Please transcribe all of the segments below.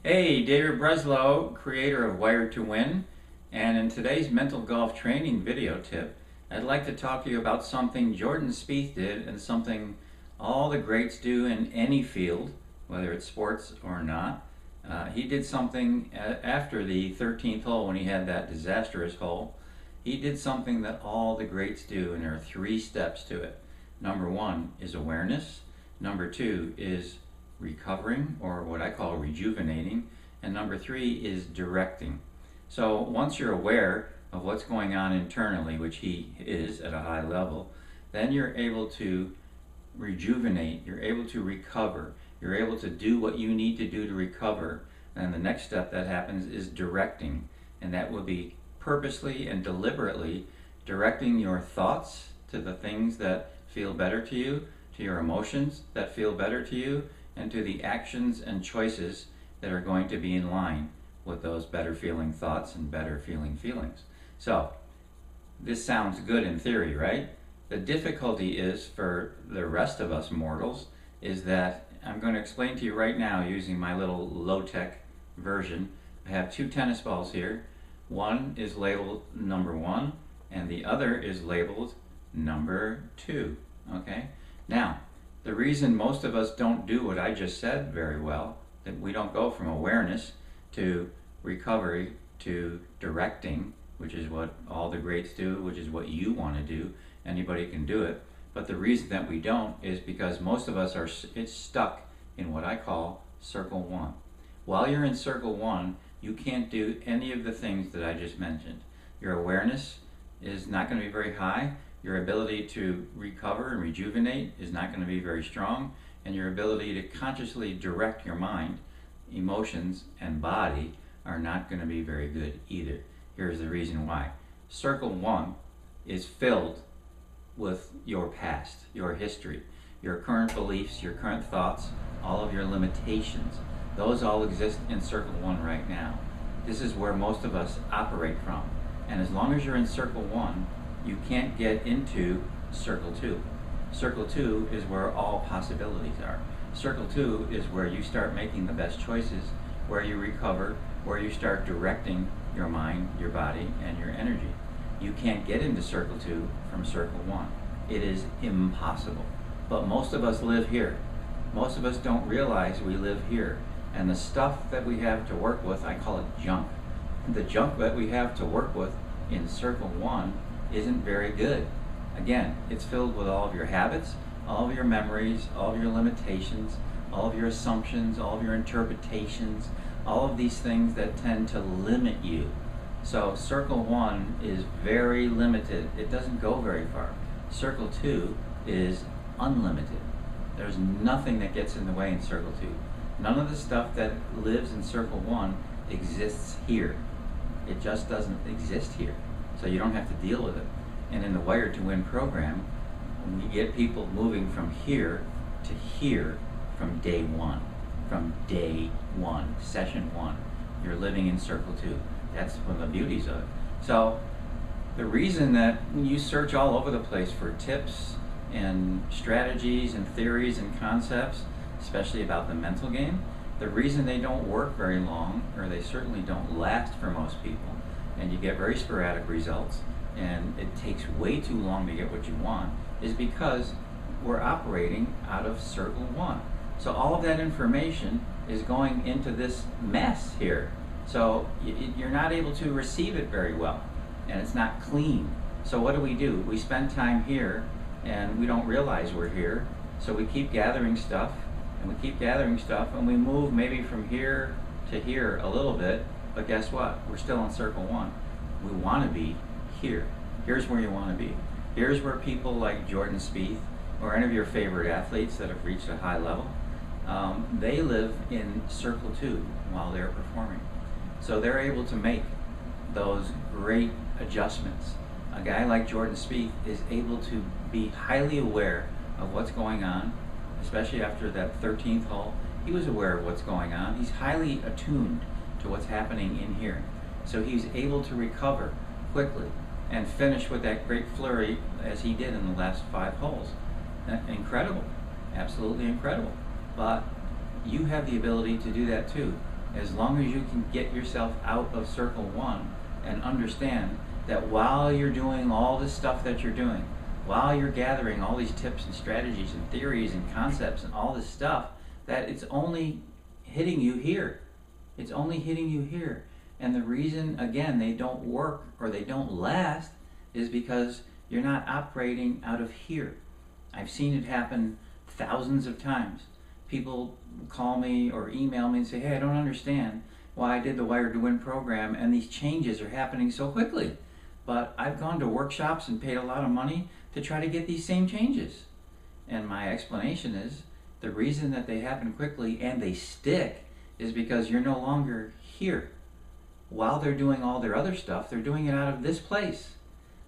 Hey, David Breslow, creator of Wired to Win, and in today's mental golf training video tip, I'd like to talk to you about something Jordan Spieth did and something all the greats do in any field, whether it's sports or not. He did something after the 13th hole when he had that disastrous hole. He did something that all the greats do, and there are three steps to it. Number one is awareness. Number two is recovering, or what I call rejuvenating, and number three is directing. So once you're aware of what's going on internally, which he is at a high level, then you're able to rejuvenate, you're able to recover, you're able to do what you need to do to recover. And the next step that happens is directing, and that will be purposely and deliberately directing your thoughts to the things that feel better to you, to your emotions that feel better to you, and to the actions and choices that are going to be in line with those better feeling thoughts and better feeling feelings. So, this sounds good in theory, right? The difficulty is for the rest of us mortals is that I'm going to explain to you right now using my little low-tech version. I have two tennis balls here. One is labeled number 1 and the other is labeled number 2. Okay? Now, the reason most of us don't do what I just said very well, that we don't go from awareness to recovery to directing, which is what all the greats do, which is what you want to do. Anybody can do it. But the reason that we don't is because most of us are stuck in what I call circle 1. While you're in circle 1, you can't do any of the things that I just mentioned. Your awareness is not going to be very high. Your ability to recover and rejuvenate is not going to be very strong, and your ability to consciously direct your mind, emotions, and body are not going to be very good either. Here's the reason why. Circle 1 is filled with your past, your history, your current beliefs, your current thoughts, all of your limitations. Those all exist in circle 1 right now. This is where most of us operate from. And as long as you're in circle 1, you can't get into circle 2. Circle 2 is where all possibilities are. Circle 2 is where you start making the best choices, where you recover, where you start directing your mind, your body, and your energy. You can't get into circle 2 from circle 1. It is impossible. But most of us live here. Most of us don't realize we live here. And the stuff that we have to work with, I call it junk. The junk that we have to work with in circle 1 isn't very good. Again, it's filled with all of your habits, all of your memories, all of your limitations, all of your assumptions, all of your interpretations, all of these things that tend to limit you. So circle 1 is very limited. It doesn't go very far. Circle 2 is unlimited. There's nothing that gets in the way in circle 2. None of the stuff that lives in circle 1 exists here. It just doesn't exist here. So you don't have to deal with it. And in the Wired to Win program, we get people moving from here to here from day 1. From day 1, session 1. You're living in circle 2. That's one of the beauties of it. So the reason that you search all over the place for tips and strategies and theories and concepts, especially about the mental game, the reason they don't work very long, or they certainly don't last for most people, and you get very sporadic results, and it takes way too long to get what you want, is because we're operating out of circle 1. So all of that information is going into this mess here. So you're not able to receive it very well, and it's not clean. So what do? We spend time here, and we don't realize we're here. So we keep gathering stuff, and we keep gathering stuff, and we move maybe from here to here a little bit, but guess what? We're still in circle 1. We want to be here. Here's where you want to be. Here's where people like Jordan Spieth, or any of your favorite athletes that have reached a high level, they live in circle 2 while they're performing. So they're able to make those great adjustments. A guy like Jordan Spieth is able to be highly aware of what's going on, especially after that 13th hole. He was aware of what's going on. He's highly attuned to what's happening in here. So he's able to recover quickly and finish with that great flurry as he did in the last 5 holes. Incredible, absolutely incredible. But you have the ability to do that too. as long as you can get yourself out of circle one and understand that while you're doing all this stuff that you're doing, while you're gathering all these tips and strategies and theories and concepts and all this stuff, that it's only hitting you here. It's only hitting you here. And the reason, again, they don't work or they don't last is because you're not operating out of here. I've seen it happen thousands of times. People call me or email me and say, hey, I don't understand why I did the Wired to Win program and these changes are happening so quickly. But I've gone to workshops and paid a lot of money to try to get these same changes. And my explanation is the reason that they happen quickly and they stick is because you're no longer here. While they're doing all their other stuff, they're doing it out of this place.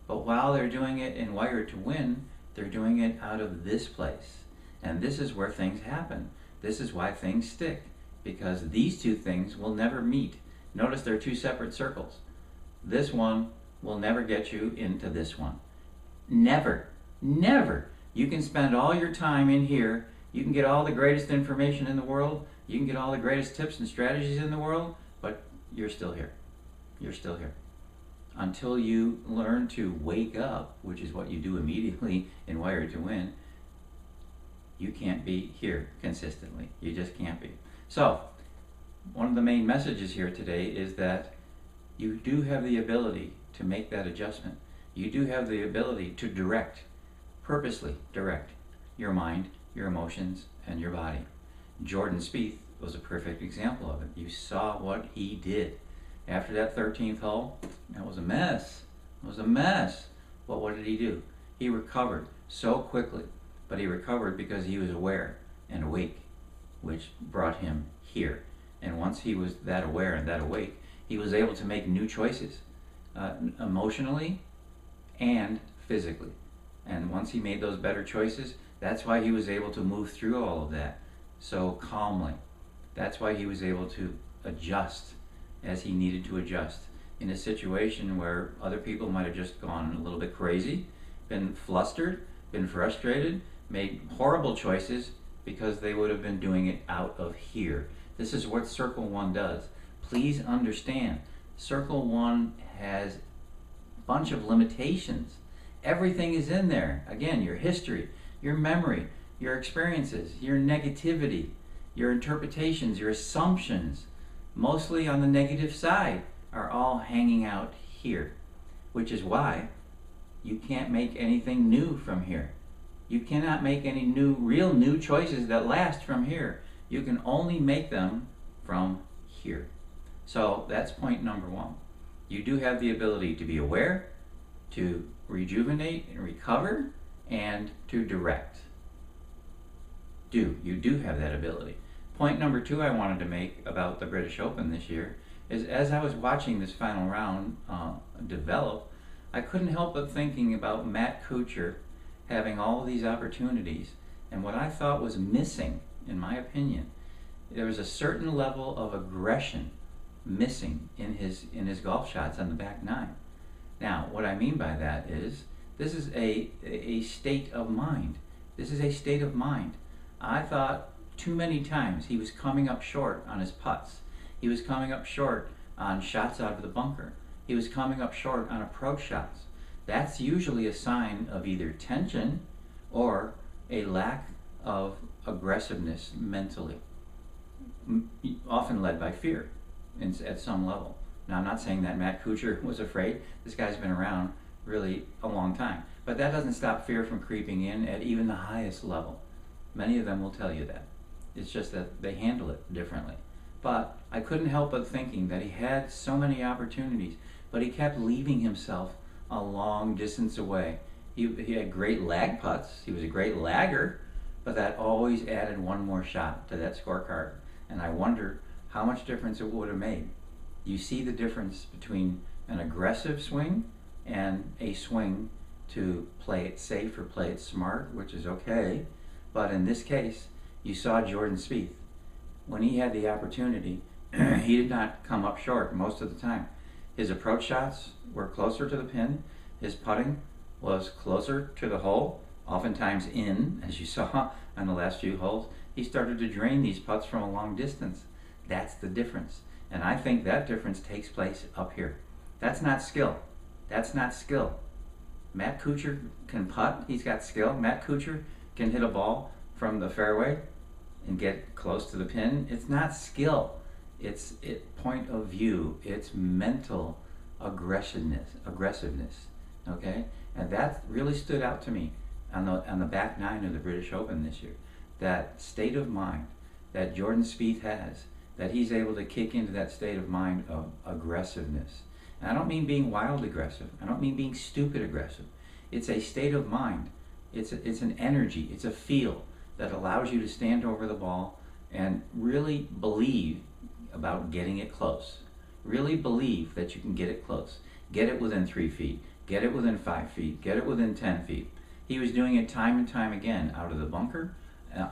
But while they're doing it in Wired to Win, they're doing it out of this place. And this is where things happen. This is why things stick, because these two things will never meet. Notice they're two separate circles. This one will never get you into this one. Never, never. You can spend all your time in here. You can get all the greatest information in the world. You can get all the greatest tips and strategies in the world, but you're still here. You're still here. Until you learn to wake up, which is what you do immediately in Wired to Win, you can't be here consistently. You just can't be. So, one of the main messages here today is that you do have the ability to make that adjustment. You do have the ability to direct, purposely direct, your mind, your emotions, and your body. Jordan Spieth was a perfect example of it. You saw what he did. After that 13th hole, that was a mess. It was a mess. But what did he do? He recovered so quickly. But he recovered because he was aware and awake, which brought him here. And once he was that aware and that awake, he was able to make new choices, emotionally and physically. And once he made those better choices, that's why he was able to move through all of that so calmly. That's why he was able to adjust as he needed to adjust in a situation where other people might have just gone a little bit crazy, been flustered, been frustrated, made horrible choices because they would have been doing it out of here. This is what Circle One does. Please understand, Circle One has a bunch of limitations. Everything is in there. Again, your history, your memory, your experiences, your negativity, your interpretations, your assumptions, mostly on the negative side, are all hanging out here, which is why you can't make anything new from here. You cannot make any real new choices that last from here. You can only make them from here. So that's point number one. You do have the ability to be aware, to rejuvenate and recover, and to direct. You do have that ability. Point number two I wanted to make about the British Open this year is as I was watching this final round develop, I couldn't help but thinking about Matt Kuchar having all of these opportunities, and what I thought was missing, in my opinion, there was a certain level of aggression missing in his golf shots on the back nine. Now, what I mean by that is this is a state of mind. This is a state of mind. I thought too many times he was coming up short on his putts. He was coming up short on shots out of the bunker. He was coming up short on approach shots. That's usually a sign of either tension or a lack of aggressiveness mentally, often led by fear at some level. Now, I'm not saying that Matt Kuchar was afraid. This guy's been around really a long time. But that doesn't stop fear from creeping in at even the highest level. Many of them will tell you that. It's just that they handle it differently. But I couldn't help but thinking that he had so many opportunities, but he kept leaving himself a long distance away. He had great lag putts. He was a great lagger, but that always added one more shot to that scorecard. And I wonder how much difference it would have made. You see the difference between an aggressive swing and a swing to play it safe or play it smart, which is okay. But in this case, you saw Jordan Spieth. When he had the opportunity, he did not come up short most of the time. His approach shots were closer to the pin. His putting was closer to the hole, oftentimes in, as you saw on the last few holes. He started to drain these putts from a long distance. That's the difference. And I think that difference takes place up here. That's not skill. That's not skill. Matt Kuchar can putt. He's got skill. Matt Kuchar can hit a ball from the fairway and get close to the pin. It's not skill. It's point of view. It's mental aggressiveness. Okay, and that really stood out to me on the back nine of the British Open this year. That state of mind that Jordan Spieth has, that he's able to kick into that state of mind of aggressiveness. And I don't mean being wild aggressive. I don't mean being stupid aggressive. It's a state of mind. It's an energy. It's a feel that allows you to stand over the ball and really believe about getting it close. Really believe that you can get it close. Get it within 3 feet. Get it within 5 feet. Get it within 10 feet. He was doing it time and time again out of the bunker,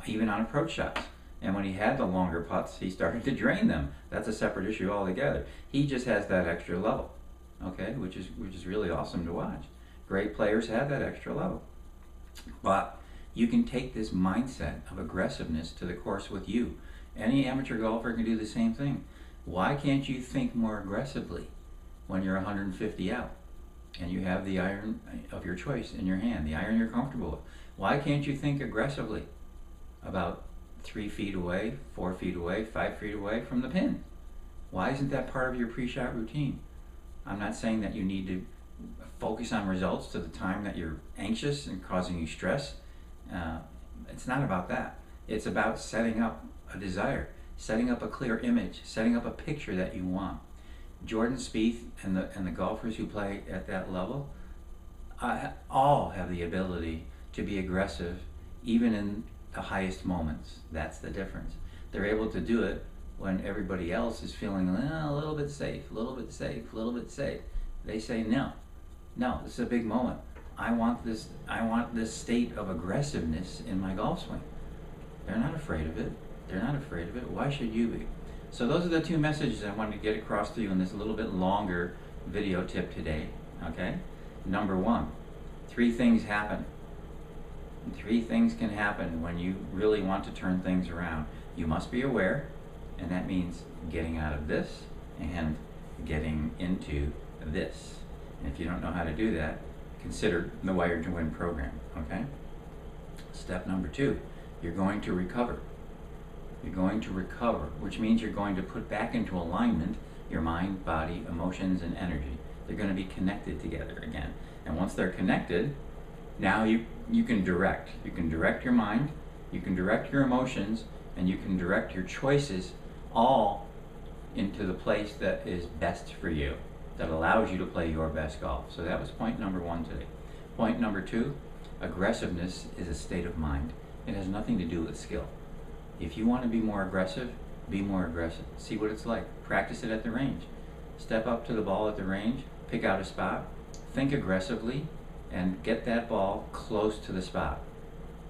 even on approach shots. And when he had the longer putts, he started to drain them. That's a separate issue altogether. He just has that extra level, okay, which is really awesome to watch. Great players have that extra level. But you can take this mindset of aggressiveness to the course with you. Any amateur golfer can do the same thing. Why can't you think more aggressively when you're 150 out and you have the iron of your choice in your hand, the iron you're comfortable with? Why can't you think aggressively about 3 feet away, 4 feet away, 5 feet away from the pin? Why isn't that part of your pre-shot routine? I'm not saying that you need to focus on results to the time that you're anxious and causing you stress. It's not about that. It's about setting up a desire, setting up a clear image, setting up a picture that you want. Jordan Spieth and the golfers who play at that level all have the ability to be aggressive, even in the highest moments. That's the difference. They're able to do it when everybody else is feeling a little bit safe, a little bit safe, a little bit safe. They say, no, this is a big moment. I want this state of aggressiveness in my golf swing. They're not afraid of it. They're not afraid of it. Why should you be? So those are the two messages I wanted to get across to you in this little bit longer video tip today, okay? Number one, 3 things happen. 3 things can happen when you really want to turn things around. You must be aware, and that means getting out of this and getting into this. And if you don't know how to do that, consider the Wired to Win program, okay? Step number 2, you're going to recover. You're going to recover, which means you're going to put back into alignment your mind, body, emotions, and energy. They're going to be connected together again. And once they're connected, now you can direct. You can direct your mind, you can direct your emotions, and you can direct your choices all into the place that is best for you, that allows you to play your best golf. So that was point number 1 today. Point number 2, aggressiveness is a state of mind. It has nothing to do with skill. If you want to be more aggressive, be more aggressive. See what it's like. Practice it at the range. Step up to the ball at the range, pick out a spot, think aggressively, and get that ball close to the spot.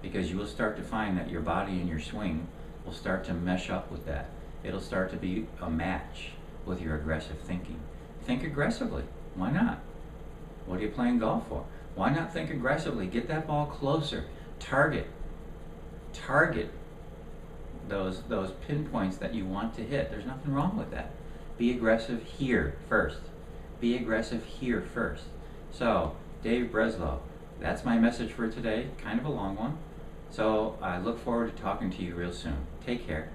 Because you will start to find that your body and your swing will start to mesh up with that. It'll start to be a match with your aggressive thinking. Think aggressively. Why not? What are you playing golf for? Why not think aggressively? Get that ball closer. Target those pinpoints that you want to hit. There's nothing wrong with that. Be aggressive here first. Be aggressive here first. So, Dave Breslow, that's my message for today. Kind of a long one. So, I look forward to talking to you real soon. Take care.